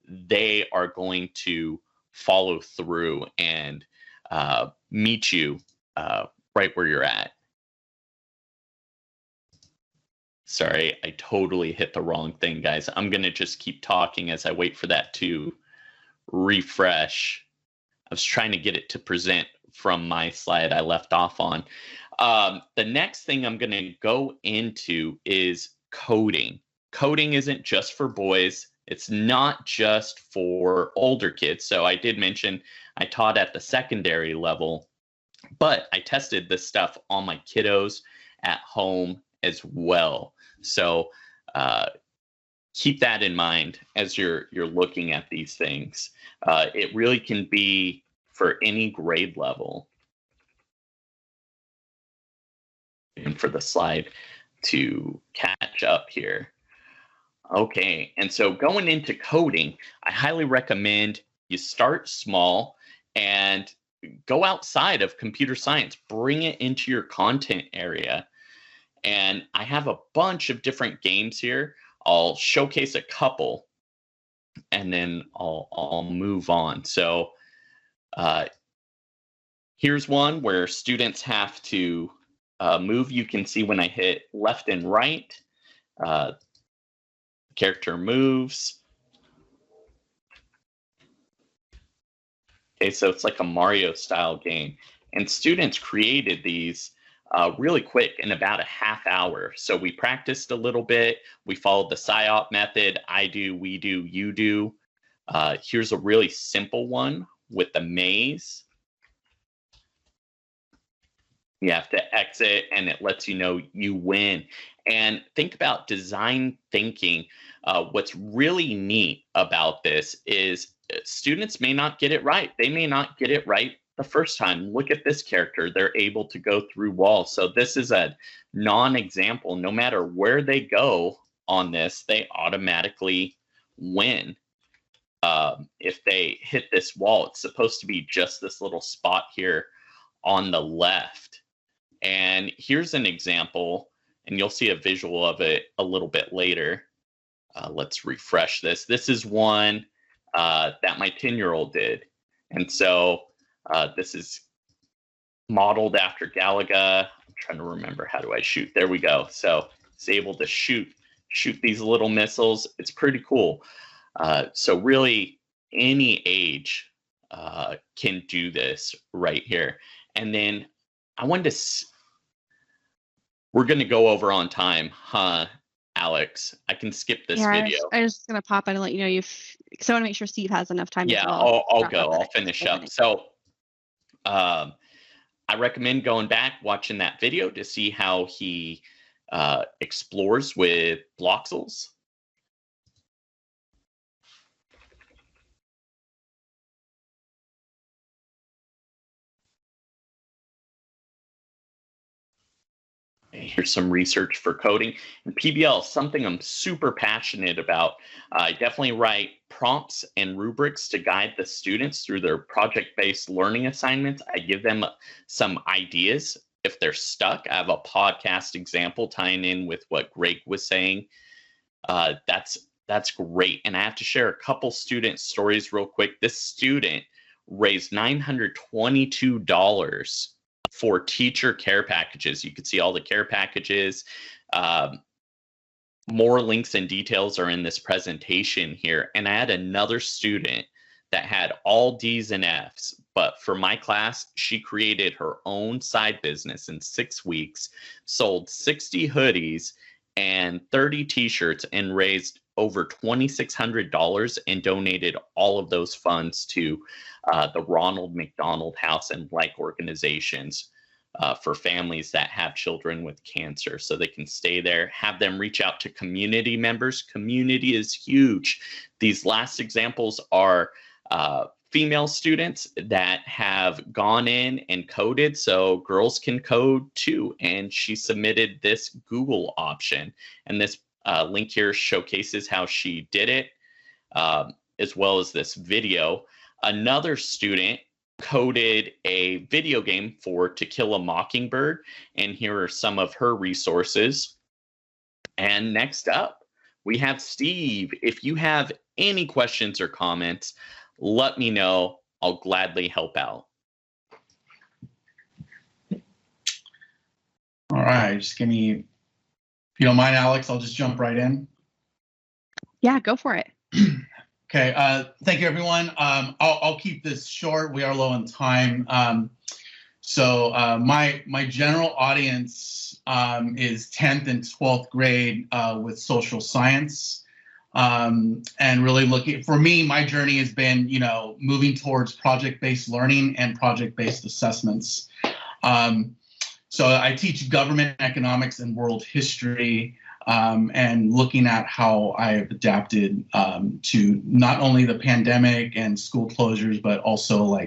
they are going to follow through and meet you right where you're at. Sorry, I totally hit the wrong thing, guys. I'm going to just keep talking as I wait for that to refresh. I was trying to get it to present from my slide I left off on. The next thing I'm going to go into is coding. Coding isn't just for boys. It's not just for older kids. So I did mention I taught at the secondary level, but I tested this stuff on my kiddos at home as well. So keep that in mind as you're looking at these things. It really can be for any grade level. And for the slide to catch up here. Okay, and so going into coding, I highly recommend you start small and go outside of computer science. Bring it into your content area. And I have a bunch of different games here. I'll showcase a couple. and then I'll move on. So here's one where students have to move. You can see when I hit left and right, character moves. Okay, so it's like a Mario style game. And students created these really quick in about a half hour. So we practiced a little bit. We followed the SIOP method, I do, we do, you do. Here's a really simple one with the maze. You have to exit and it lets you know you win. And think about design thinking. What's really neat about this is students may not get it right. They may not get it right the first time. Look at this character. They're able to go through walls. So this is a non-example. No matter where they go on this, they automatically win. If they hit this wall, it's supposed to be just this little spot here on the left. And here's an example, and you'll see a visual of it a little bit later. Let's refresh this. This is one that my 10-year-old did. And so this is modeled after Galaga. I'm trying to remember, how do I shoot? There we go. So it's able to shoot these little missiles. It's pretty cool. So really any age can do this right here. And then I wanted to, we're going to go over on time, huh, Alex? I can skip this video. I was just going to pop in and let you know because I want to make sure Steve has enough time. Yeah, as well I'll go. I'll finish up. So I recommend going back, watching that video to see how he explores with Bloxels. Here's some research for coding. And PBL is something I'm super passionate about. I definitely write prompts and rubrics to guide the students through their project-based learning assignments. I give them some ideas if they're stuck. I have a podcast example tying in with what Greg was saying. That's great. And I have to share a couple student stories real quick. This student raised $922 for teacher care packages. You can see all the care packages. More links and details are in this presentation here. And I had another student that had all D's and F's, but for my class, she created her own side business in 6 weeks, sold 60 hoodies and 30 t-shirts, and raised over $2,600 and donated all of those funds to the Ronald McDonald House and like organizations for families that have children with cancer, so they can stay there, have them reach out to community members. Community is huge. These last examples are female students that have gone in and coded, so girls can code too. And she submitted this Google option, and this link here showcases how she did it, as well as this video. Another student coded a video game for To Kill a Mockingbird, and here are some of her resources. And next up, we have Steve. If you have any questions or comments, let me know. I'll gladly help out. All right, just give me, if you don't mind, Alex, I'll just jump right in. Yeah, go for it. Okay, thank you, everyone. I'll keep this short. We are low on time. So my general audience is 10th and 12th grade with social science. And really looking, for me, my journey has been, moving towards project-based learning and project-based assessments. So I teach government economics and world history, and looking at how I've adapted to not only the pandemic and school closures, but also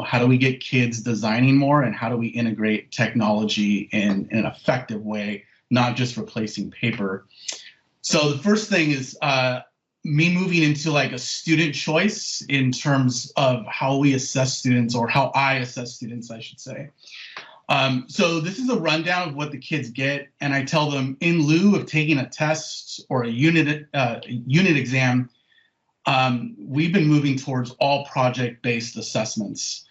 how do we get kids designing more, and how do we integrate technology in an effective way, not just replacing paper. So the first thing is me moving into a student choice in terms of how we assess students, or how I assess students, I should say. So this is a rundown of what the kids get, and I tell them, in lieu of taking a test or a unit exam, we've been moving towards all project-based assessments.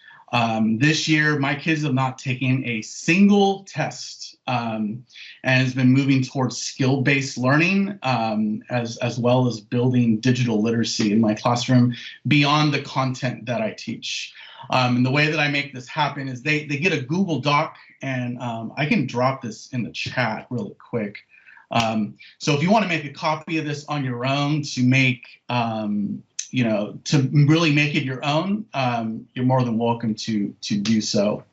This year, my kids have not taken a single test and has been moving towards skill-based learning as well as building digital literacy in my classroom beyond the content that I teach. And the way that I make this happen is they get a Google Doc, and I can drop this in the chat really quick. So if you want to make a copy of this on your own to make, to really make it your own, you're more than welcome to do so.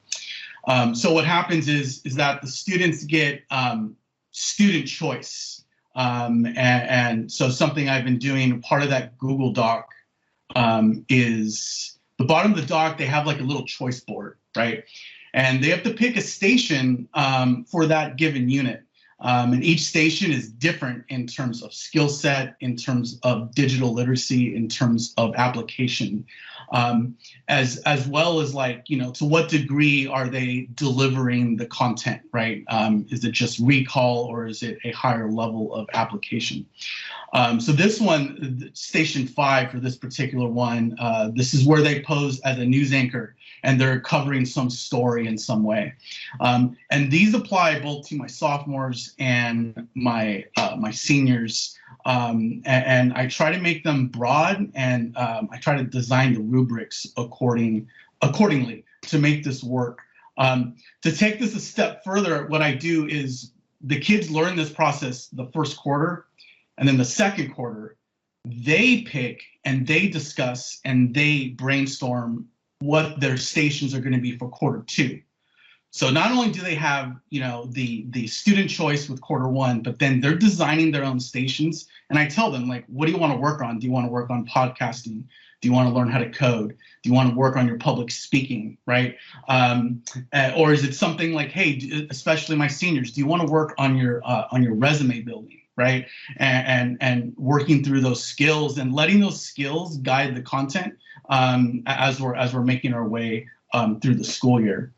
So what happens is that the students get student choice. And so something I've been doing, part of that Google Doc is the bottom of the doc, they have like a little choice board, right? And they have to pick a station for that given unit. And each station is different in terms of skill set, in terms of digital literacy, in terms of application, as well as like, to what degree are they delivering the content, right? Is it just recall or is it a higher level of application? So this one, station 5 for this particular one, this is where they pose as a news anchor and they're covering some story in some way. And these apply both to my sophomores and my seniors. And I try to make them broad, and I try to design the rubrics accordingly to make this work. To take this a step further, what I do is the kids learn this process the first quarter, and then the second quarter, they pick and they discuss and they brainstorm what their stations are going to be for quarter 2. So not only do they have, the student choice with quarter 1, but then they're designing their own stations. And I tell them, like, what do you want to work on? Do you want to work on podcasting? Do you want to learn how to code? Do you want to work on your public speaking, right? Or is it something like, hey, especially my seniors, do you want to work on your resume building, right? And working through those skills and letting those skills guide the content as we're making our way through the school year.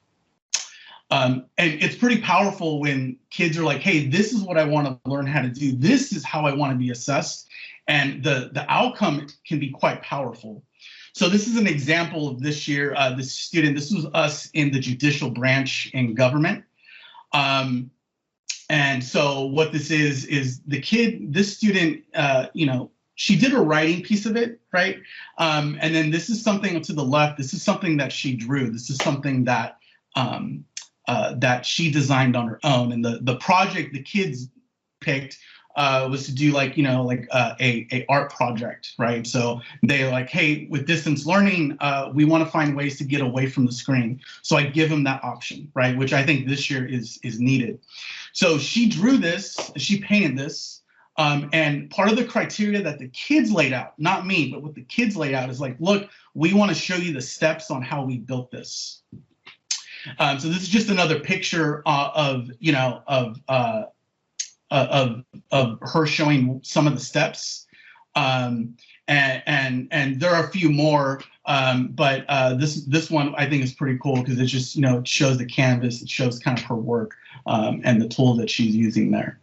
And it's pretty powerful when kids are like, hey, this is what I want to learn how to do. This is how I want to be assessed. And the outcome can be quite powerful. So this is an example of this year, this student, this was us in the judicial branch in government. And so what this is the kid, this student, she did a writing piece of it, right? And then this is something to the left. This is something that she drew. This is something that that she designed on her own. And the project the kids picked was to do a art project, right? So they're like, hey, with distance learning, we want to find ways to get away from the screen. So I give them that option, right? Which I think this year is needed. So she drew this, she painted this, and part of the criteria that the kids laid out, not me, but what the kids laid out is like, look, we want to show you the steps on how we built this. So this is just another picture of her showing some of the steps, and there are a few more, but this one I think is pretty cool because it just it shows the canvas, it shows kind of her work and the tool that she's using there.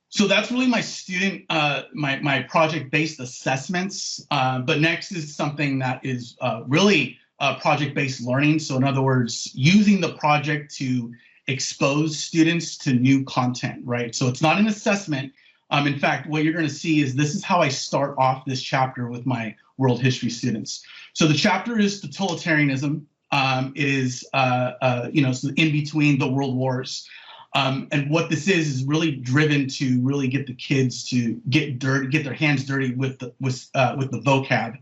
So that's really my student, my project-based assessments. But next is something that is really project-based learning. So in other words, using the project to expose students to new content, right? So it's not an assessment. In fact, what you're going to see is this is how I start off this chapter with my world history students. So the chapter is totalitarianism. It is, so in between the world wars. And what this is really driven to really get the kids to get their hands dirty with the vocab.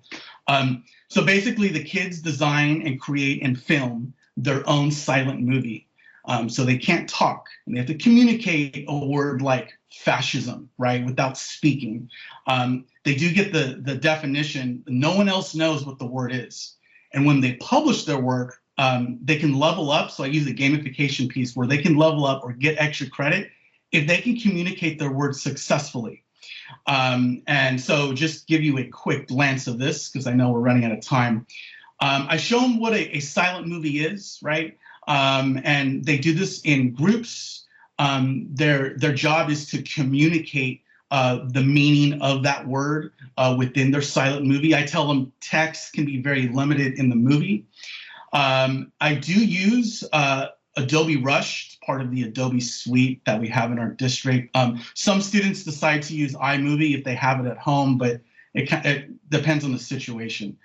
So basically, the kids design and create and film their own silent movie. So they can't talk, and they have to communicate a word like fascism, right, without speaking. They do get the definition. No one else knows what the word is. And when they publish their work, they can level up. So I use a gamification piece where they can level up or get extra credit if they can communicate their words successfully. And so just give you a quick glance of this, because I know we're running out of time. I show them what a silent movie is, right? And they do this in groups. Their job is to communicate the meaning of that word within their silent movie. I tell them text can be very limited in the movie. I do use Adobe Rush, part of the Adobe suite that we have in our district. Some students decide to use iMovie if they have it at home, but it depends on the situation.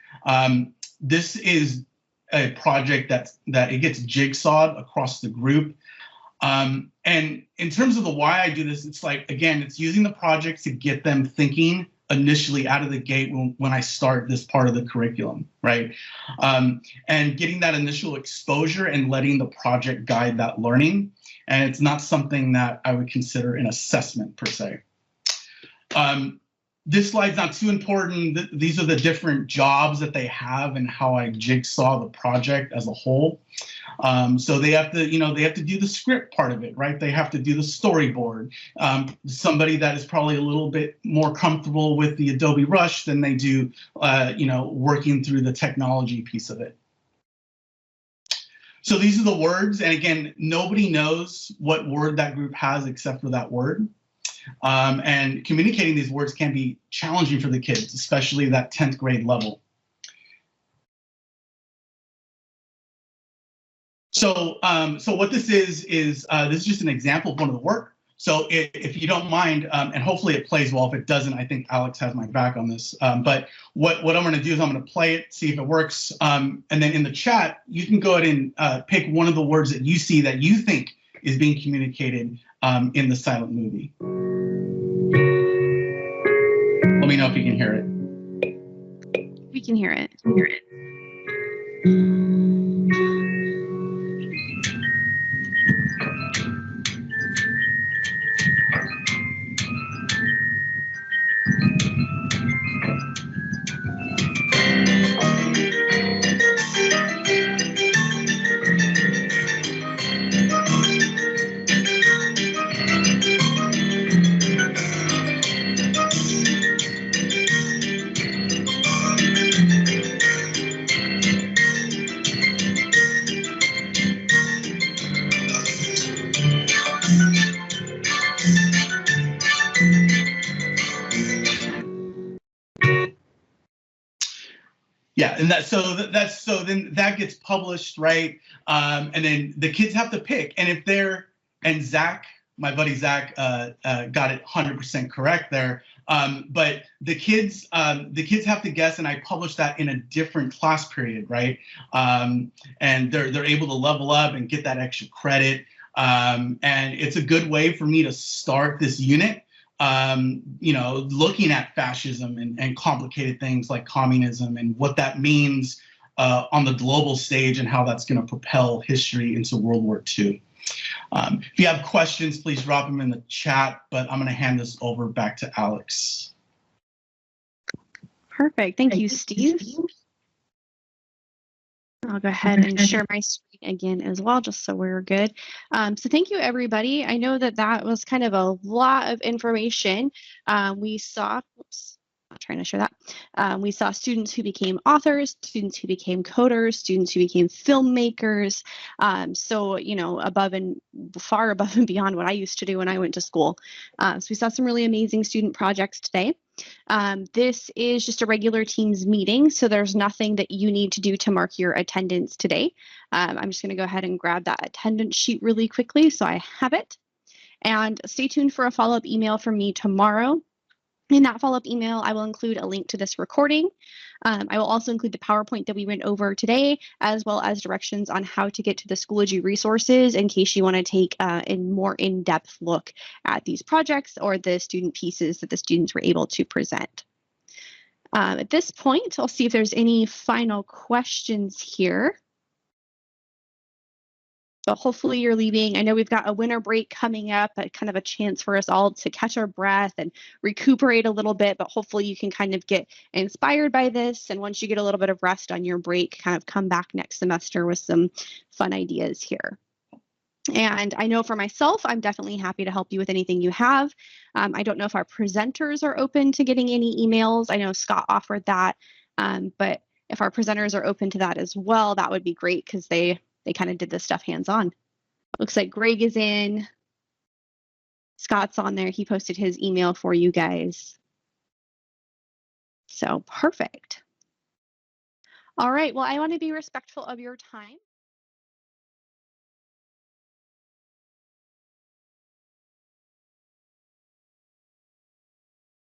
This is a project that it gets jigsawed across the group. And in terms of the why I do this, it's like, again, it's using the project to get them thinking initially out of the gate when I start this part of the curriculum, right? And getting that initial exposure and letting the project guide that learning. And it's not something that I would consider an assessment per se. This slide's not too important. These are the different jobs that they have and how I jigsaw the project as a whole. So they have to, they have to do the script part of it, right? They have to do the storyboard. Somebody that is probably a little bit more comfortable with the Adobe Rush than they do, working through the technology piece of it. So these are the words. And again, nobody knows what word that group has except for that word. And communicating these words can be challenging for the kids, especially that 10th grade level. So what this is this is just an example of one of the work. So if you don't mind, and hopefully it plays well. If it doesn't, I think Alex has my back on this. But what I'm going to do is I'm going to play it, see if it works. And then in the chat, you can go ahead and pick one of the words that you see that you think is being communicated in the silent movie. Let me know if you can hear it. We can hear it. Yeah, and then that gets published, right? And then the kids have to pick, and Zach, my buddy Zach, got it 100% correct there. But the kids have to guess, and I publish that in a different class period, right? And they're able to level up and get that extra credit. And it's a good way for me to start this unit. Looking at fascism and complicated things like communism and what that means on the global stage and how that's going to propel history into World War II. If you have questions, please drop them in the chat, but I'm going to hand this over back to Alex. Perfect. Thank you, Steve. I'll go ahead and share my screen again as well, just so we're good. So thank you, everybody. I know that was kind of a lot of information. We saw, I'm trying to share that. We saw students who became authors, students who became coders, students who became filmmakers. So, far above and beyond what I used to do when I went to school. So we saw some really amazing student projects today. This is just a regular Teams meeting, so there's nothing that you need to do to mark your attendance today. I'm just going to go ahead and grab that attendance sheet really quickly so I have it. And stay tuned for a follow-up email from me tomorrow. In that follow-up email, I will include a link to this recording. I will also include the PowerPoint that we went over today, as well as directions on how to get to the Schoology resources in case you want to take a more in-depth look at these projects or the student pieces that the students were able to present. At this point, I'll see if there's any final questions here. But hopefully you're leaving. I know we've got a winter break coming up, kind of a chance for us all to catch our breath and recuperate a little bit, but hopefully you can kind of get inspired by this. And once you get a little bit of rest on your break, kind of come back next semester with some fun ideas here. And I know for myself, I'm definitely happy to help you with anything you have. I don't know if our presenters are open to getting any emails. I know Scott offered that, but if our presenters are open to that as well, that would be great because they kind of did this stuff hands-on. Looks like Greg is in. Scott's on there. He posted his email for you guys. So perfect. All right. Well, I want to be respectful of your time.